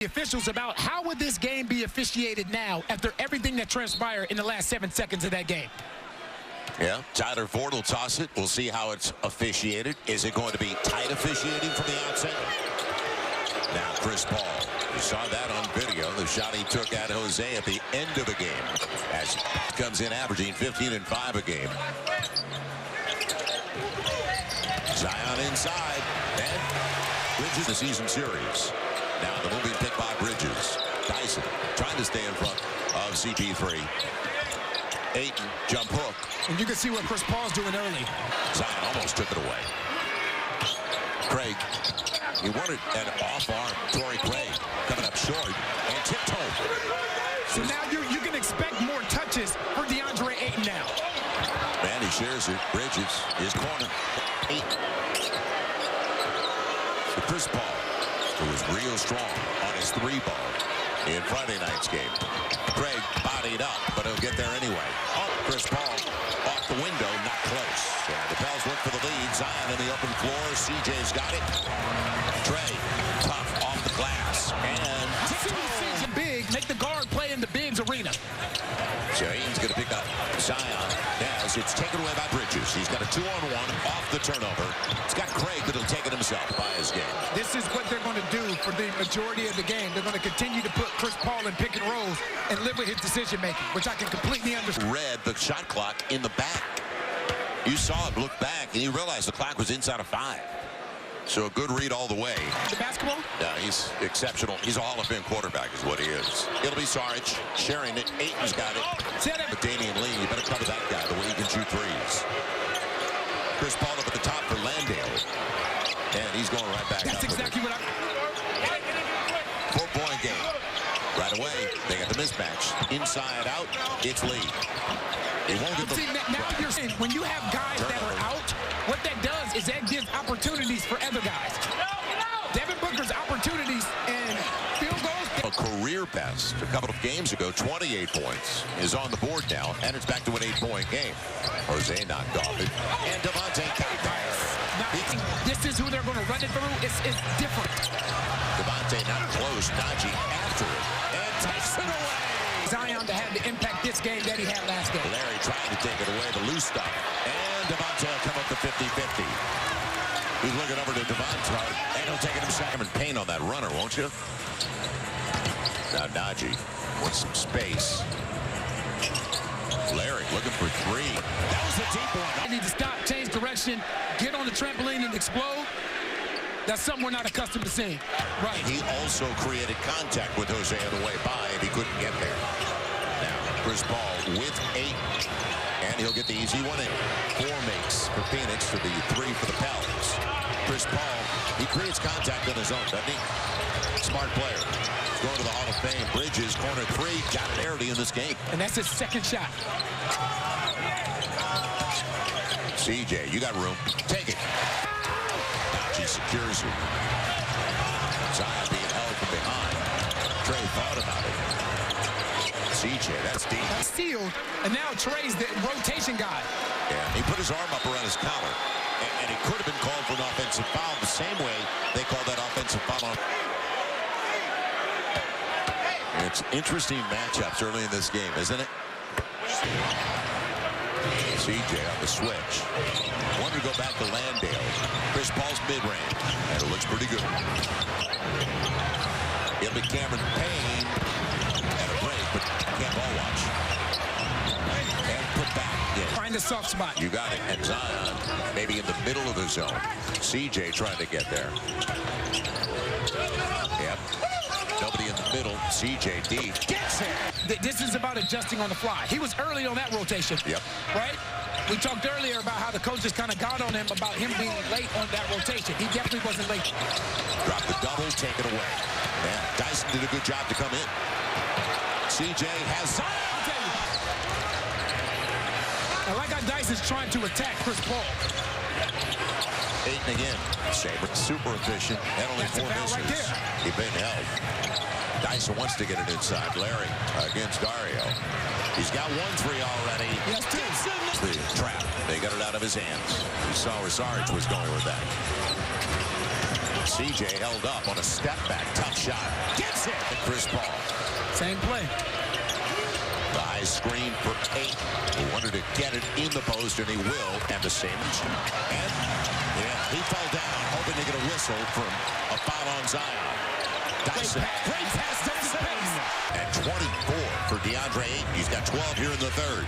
The officials about how would this game be officiated now after everything that transpired in the last 7 seconds of that game. Yeah, Tyler Ford will toss it. We'll see how it's officiated. Is it going to be tight officiating from the outset? Now Chris Paul. You saw that on video. The shot he took at Jose at the end of the game as he comes in averaging 15 and 5 a game. Zion inside. And Bridges the season series. Now the moving pick by Bridges. Dyson trying to stay in front of CP3. Ayton, jump hook. And you can see what Chris Paul's doing early. Zion almost took it away. Craig, he wanted an off-arm. Torrey Craig coming up short and tipped home. So now you can expect more touches for DeAndre Ayton now. Man, he shares it. Bridges, his corner. Ayton. So Chris Paul, who was real strong on his 3-ball in Friday night's game. Craig bodied up, but he'll get there anyway. Oh, Chris Paul off the window, not close. And the Pels look for the lead. Zion in the open floor. CJ's got it. Trey, tough off the glass. And big, make the guard play in the bigs arena. So Ayton's going to pick up Zion as it's taken away by Bridges. He's got a 2-on-1 off the turnover. It's got Craig that'll take it himself by his game. This is what they're going to do for the majority of the game. They're going to continue to put Chris Paul in pick and rolls and live with his decision-making, which I can completely understand. Read the shot clock in the back. You saw it look back, and you realized the clock was inside of 5. So a good read all the way. The basketball? Yeah, he's exceptional. He's a Hall of Fame quarterback is what he is. It'll be Saric sharing it. Ayton's got it. But Damian Lee, you better cover that guy the way he can shoot threes. Chris Paul up at the top for Landale. And he's going right back. That's exactly what 4-point game. Right away, they got the mismatch. Inside out, it's Lee. He won't get the... See, now you're saying when you have guys that are out, what that does is that gives opportunities for other guys. Devin Booker's opportunities and field goals. A career best a couple of games ago, 28 points, is on the board now, and it's back to an 8-point game. Jose knocked off it, and Devontae got there. This is who they're going to run it through. It's different. Devontae not close. Najee after it, and takes it away. Zion to have the impact this game that he had last game. Larry trying to take it away, the loose stuff, and Devontae will come up to 50-50. He's looking over to Devontae, and he'll take it himself and paint on that runner, won't you? Now Najee wants some space. Larry looking for 3. That was a deep one. They need to stop, change direction, get on the trampoline and explode. That's something we're not accustomed to seeing. Right. He also created contact with Jose on the way by, and he couldn't get there. Now Chris Paul with 8, and he'll get the easy one in. 4 makes for Phoenix to the 3 for the Pelicans. Chris Paul, he creates contact on his own, doesn't he? Smart player. He's going to the Hall of Fame. Bridges, corner 3, got it early in this game. And that's his second shot. CJ, you got room. Take it. Najee secures it. Zion being held from behind. Trey thought about it. CJ, that's deep. Sealed, and now Trey's the rotation guy. Yeah, he put his arm up around his collar, and he could have been called for an offensive foul the same way they called that offensive foul on. It's interesting matchups early in this game, isn't it? CJ on the switch. Wanted to go back to Landale. Chris Paul's mid-range, and it looks pretty good. It'll be Cameron Payne at a break, but can't ball watch. And put back. Yeah. Find a soft spot. You got it. And Zion maybe in the middle of the zone. CJ trying to get there. Yep. Nobody in the middle. CJ deep. Gets it. This is about adjusting on the fly. He was early on that rotation. Yep. Right? We talked earlier about how the coaches kind of got on him about him being late on that rotation. He definitely wasn't late. Drop the double, take it away. Man, Dyson did a good job to come in. CJ has Zion. I like how Dyson's trying to attack Chris Paul. Ayton again. Saber, super efficient. And only 4 misses. Right there. He's been held. Dyson wants to get it inside. Larry against Dario. He's got 1 3 already. Yes, 2. The trap. They got it out of his hands. You saw where Saric was going with that. CJ held up on a step back. Tough shot. Gets it. And Chris Paul. Same play. The high screen for 8. He wanted to get it in the post, and he will. And the same. And, yeah, he fell down, hoping to get a whistle from a foul on Zion. Dyson. Great pass to the space. And 24 for DeAndre Ayton. He's got 12 here in the third.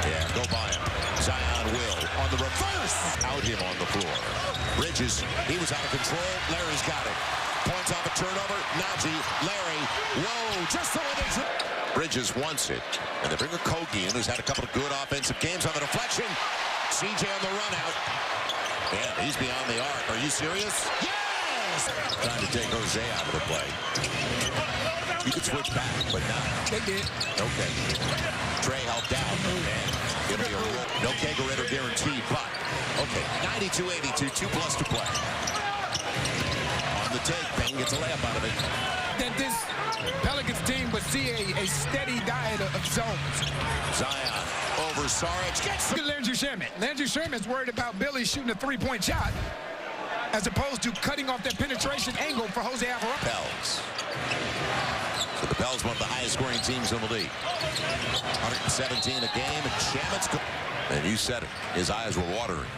Yeah, go by him. Zion will on the reverse. Out him on the floor. Bridges, he was out of control. Larry's got it. Points off a turnover. Najee, Larry. Whoa, just so they Bridges wants it. And they bring a Kogi in, who's had a couple of good offensive games on the deflection. CJ on the run out. Yeah, he's beyond the arc. Are you serious? Yes! Trying to take Jose out of the play. You could switch back, but not. They did. Okay. Trey helped out. And it'll be a roll. No kegerator guaranteed, but okay. 92-82, 2+ to play. On the take, Payne gets a layup out of it. That this Pelicans team would see a steady diet of zones. Zion over Saric. Gets Look at Landry Shamet. Landry Shamet's worried about Billy shooting a three-point shot as opposed to cutting off that penetration angle for Jose Alvarado. Pels. So the Pels, one of the highest scoring teams in the league. 117 a game, and Shamet's. And you said it. His eyes were watering.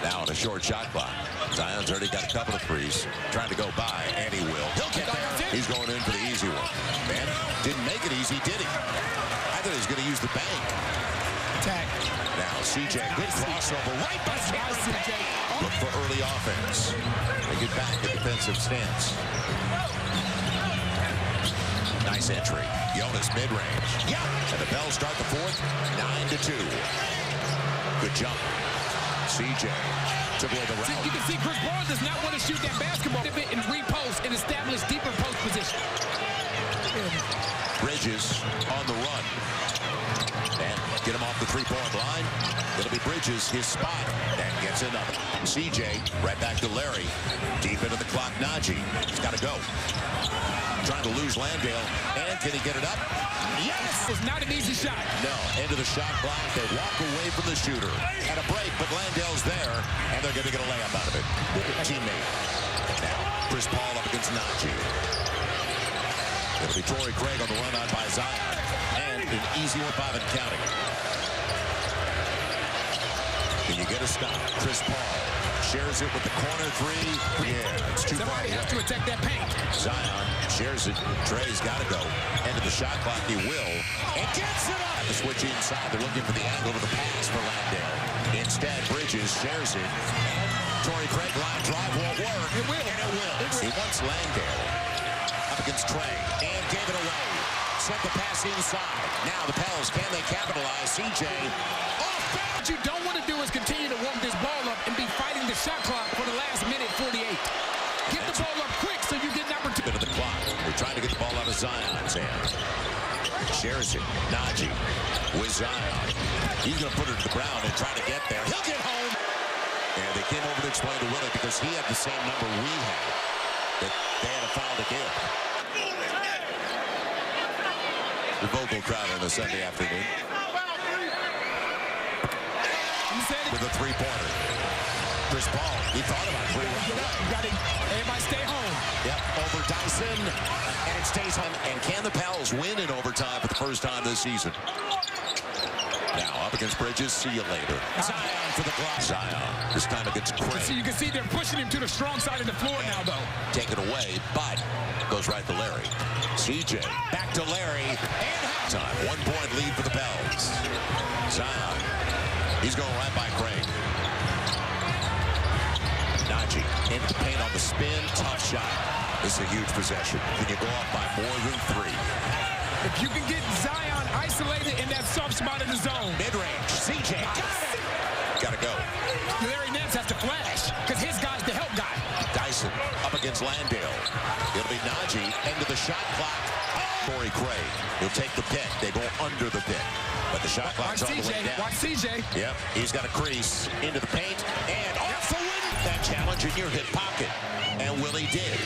Now on a short shot clock. Zion's already got a couple of threes. Trying to go by, and he will. He'll get there. He's going in for the easy one. Man, didn't make it easy, did he? I thought he was going to use the bank. Tag. Now CJ, good crossover right by CJ. Look for early offense. They get back in defensive stance. Nice entry. Jonas mid-range. Yeah. And the Pels start the fourth. 9-2. Good jump. CJ took away the route. You can see Chris Paul does not want to shoot that basketball and repost and establish deeper post position. Bridges on the run. And get him off the three-point line. It'll be Bridges, his spot, and gets another. CJ right back to Larry. Deep into the clock, Najee. He's got to go. Trying to lose Landale. And can he get it up? Yes! It's not an easy shot. No, into the shot clock. They walk away from the shooter. At a break, but Landale's there, and they're going to get a layup out of it. Teammate. Now, Chris Paul up against Najee. It'll be Torrey Craig on the run out by Zion. And an easy 1-5 and counting. Can you get a stop? Chris Paul shares it with the corner three. Yeah, it's too far. Somebody has to attack that paint. Zion shares it. Trey's got to go. End of the shot clock. He will. And gets it up. The switch inside. They're looking for the angle of the pass for Landale. Instead, Bridges shares it. And Torrey Craig line drive won't work. It will. And it will. He wants Landale up against Trey. And gave it away. Sent the pass inside. Now the Pels, can they capitalize? CJ off back. What you don't want to do is continue to warm this ball up and be fighting the shot clock for the last minute 48. Get the ball up quick so you get an opportunity. Bit of the clock. They're trying to get the ball out of Zion's hand. Shares it. Najee with Zion. He's going to put it to the ground and try to get there. He'll get home. And they came over to explain to Willie because he had the same number we had. That they had a foul to give. The vocal crowd on a Sunday afternoon. With a three-pointer. Chris Paul, he thought about three. You got to everybody stay home. Yep, over Dyson, and it stays home. And can the Pels win in overtime for the first time this season? Now up against Bridges. See you later. Zion for the block. Zion this time against Craig. So you can see they're pushing him to the strong side of the floor now, though. Take it away, but goes right to Larry. CJ back to Larry, and halftime. 1-point lead for the Pels. Zion. He's going right by Craig. Najee into the paint on the spin. Tough shot. This is a huge possession. Can you go up by more than 3? If you can get Zion isolated in that soft spot in the zone. Mid-range. CJ. Got to go. Larry Nance has to flash because his guy's the help guy. Dyson up against Landale. It'll be Najee. End of the shot clock. Torrey Craig. He'll take the pick. They go under the pick. But the shot clock's on the way down. Watch CJ. Yep, he's got a crease into the paint and off the win. That challenge in your hip pocket. And Willie did.